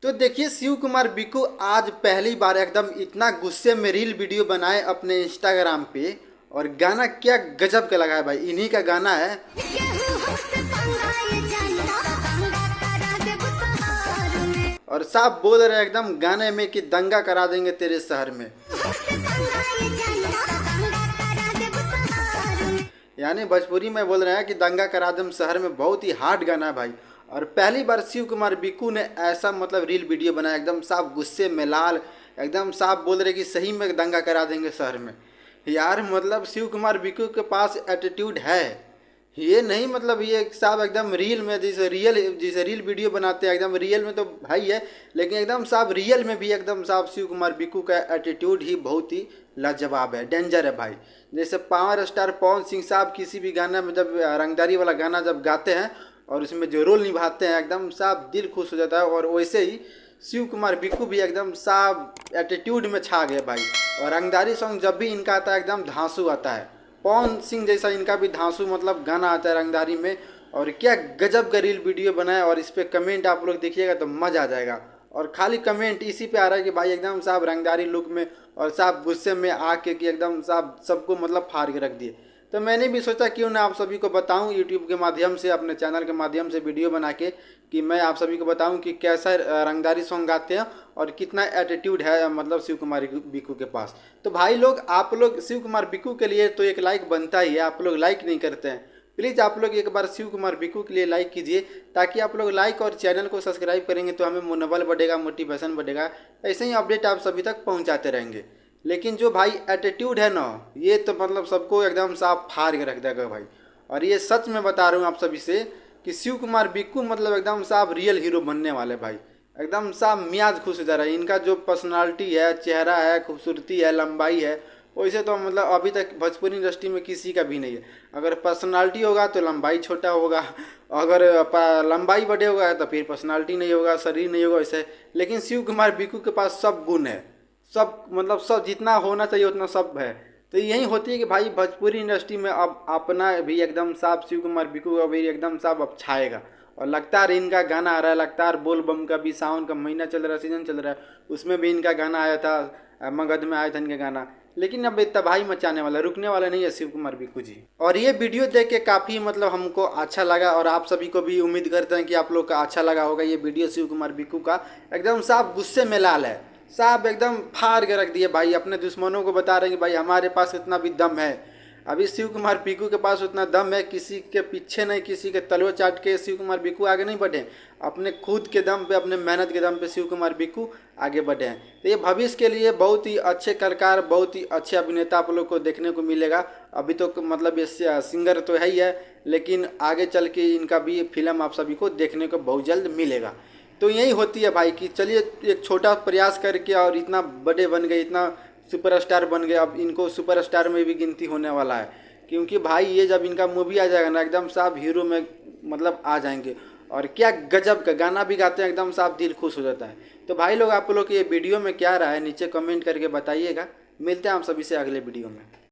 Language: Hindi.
तो देखिए शिव कुमार बिक्कू आज पहली बार एकदम इतना गुस्से में रील वीडियो बनाए अपने इंस्टाग्राम पे। और गाना क्या गजब का लगा है भाई, इन्हीं का गाना है। और साफ बोल रहे हैं एकदम गाने में कि दंगा करा देंगे तेरे शहर में। यानी भोजपुरी में बोल रहे हैं कि दंगा करा देम शहर में। बहुत ही हार्ड गाना है भाई। और पहली बार शिव कुमार बिक्कू ने ऐसा मतलब रील वीडियो बनाया, एकदम साफ गुस्से में लाल, एकदम साफ बोल रहे कि सही में दंगा करा देंगे शहर में। यार मतलब शिव कुमार बिक्कू के पास एटीट्यूड है, ये नहीं मतलब ये साहब एकदम रील में जैसे रील वीडियो बनाते हैं एकदम रियल में तो भाई है, लेकिन एकदम साहब रियल में भी एकदम साहब शिव कुमार बिक्कू का एटीट्यूड ही बहुत ही लाजवाब है, डेंजर है भाई। जैसे पावर स्टार पवन सिंह साहब किसी भी गाना में जब रंगदारी वाला गाना जब गाते हैं और उसमें जो रोल निभाते हैं एकदम साहब दिल खुश हो जाता है। और वैसे ही शिव कुमार बिक्कू भी एकदम साहब एटीट्यूड में छा गए भाई। और रंगदारी सॉन्ग जब भी इनका आता है एकदम धांसू आता है। पवन सिंह जैसा इनका भी धांसू मतलब गाना आता है रंगदारी में। और क्या गजब का रील वीडियो बनाया। और इस पर कमेंट आप लोग देखिएगा तो मज़ा आ जाएगा। और खाली कमेंट इसी पे आ रहा है कि भाई एकदम साहब रंगदारी लुक में और साहब गुस्से में आके कि एकदम साहब सबको मतलब फाड़ के रख दिए। तो मैंने भी सोचा क्यों ना आप सभी को बताऊं यूट्यूब के माध्यम से, अपने चैनल के माध्यम से वीडियो बना के कि मैं आप सभी को बताऊं कि कैसा रंगदारी सॉन्ग गाते हैं और कितना एटीट्यूड है मतलब शिव कुमार बिक्कू के पास। तो भाई लोग आप लोग शिव कुमार बिक्कू के लिए तो एक लाइक बनता ही है, आप लोग लाइक नहीं करते हैं। प्लीज़ आप लोग एक बार शिव कुमार बिक्कू के लिए लाइक कीजिए, ताकि आप लोग लाइक और चैनल को सब्सक्राइब करेंगे तो हमें मनोबल बढ़ेगा, मोटिवेशन बढ़ेगा। ऐसे ही अपडेट आप सभी तक पहुंचाते रहेंगे। लेकिन जो भाई एटीट्यूड है ना, ये तो मतलब सबको एकदम साफ फाड़ के रख देगा भाई। और ये सच में बता रहा हूँ आप सभी से कि शिव कुमार बिक्कू मतलब एकदम साफ रियल हीरो बनने वाले भाई। एकदम साफ मियाज खुश हो जा रहा है। इनका जो पर्सनालिटी है, चेहरा है, खूबसूरती है, लंबाई है, वैसे तो मतलब अभी तक भोजपुरी इंडस्ट्री में किसी का भी नहीं है। अगर पर्सनालिटी होगा तो लंबाई छोटा होगा, अगर लंबाई बड़े होगा तो फिर पर्सनालिटी नहीं होगा, शरीर नहीं होगा वैसे। लेकिन शिव कुमार बिक्कू के पास सब गुण है, सब मतलब सब जितना होना चाहिए उतना सब है। तो यही होती है कि भाई भोजपुरी इंडस्ट्री में अब अपना भी एकदम साफ शिव कुमार बिक्कू का भी एकदम साफ अब छाएगा। और लगातार इनका गाना आ रहा है, लगातार बोल बम का भी सावन का महीना चल रहा है, सीजन चल रहा है, उसमें भी इनका गाना आया था, मगध में आया था इनका गाना। लेकिन अब तबाही मचाने वाला, रुकने वाला नहीं है शिव कुमार बिक्कू जी। और ये वीडियो देख के काफ़ी मतलब हमको अच्छा लगा और आप सभी को भी उम्मीद करते हैं कि आप लोग का अच्छा लगा होगा ये वीडियो शिव कुमार बिक्कू का। एकदम साफ गुस्से में लाल है, साहब एकदम फाड़ के रख दिए भाई। अपने दुश्मनों को बता रहे हैं कि भाई हमारे पास इतना भी दम है। अभी शिव कुमार बिक्कू के पास उतना दम है, किसी के पीछे नहीं, किसी के तलवे चाट के शिव कुमार बिक्कू आगे नहीं बढ़े। अपने खुद के दम पे, अपने मेहनत के दम पे शिव कुमार बिक्कू आगे बढ़े हैं। तो ये भविष्य के लिए बहुत ही अच्छे कलाकार, बहुत ही अच्छे अभिनेता आप लोग को देखने को मिलेगा। अभी तो मतलब ये सिंगर तो है ही है, लेकिन आगे चल के इनका भी फिल्म आप सभी को देखने को बहुत जल्द मिलेगा। तो यही होती है भाई कि चलिए एक छोटा प्रयास करके और इतना बड़े बन गए, इतना सुपरस्टार बन गए। अब इनको सुपरस्टार में भी गिनती होने वाला है, क्योंकि भाई ये जब इनका मूवी आ जाएगा ना एकदम साफ हीरो में मतलब आ जाएंगे। और क्या गजब का गाना भी गाते हैं, एकदम साफ दिल खुश हो जाता है। तो भाई लोग आप लोग ये वीडियो में क्या रहा है नीचे कमेंट करके बताइएगा। मिलते हैं आप सभी से अगले वीडियो में।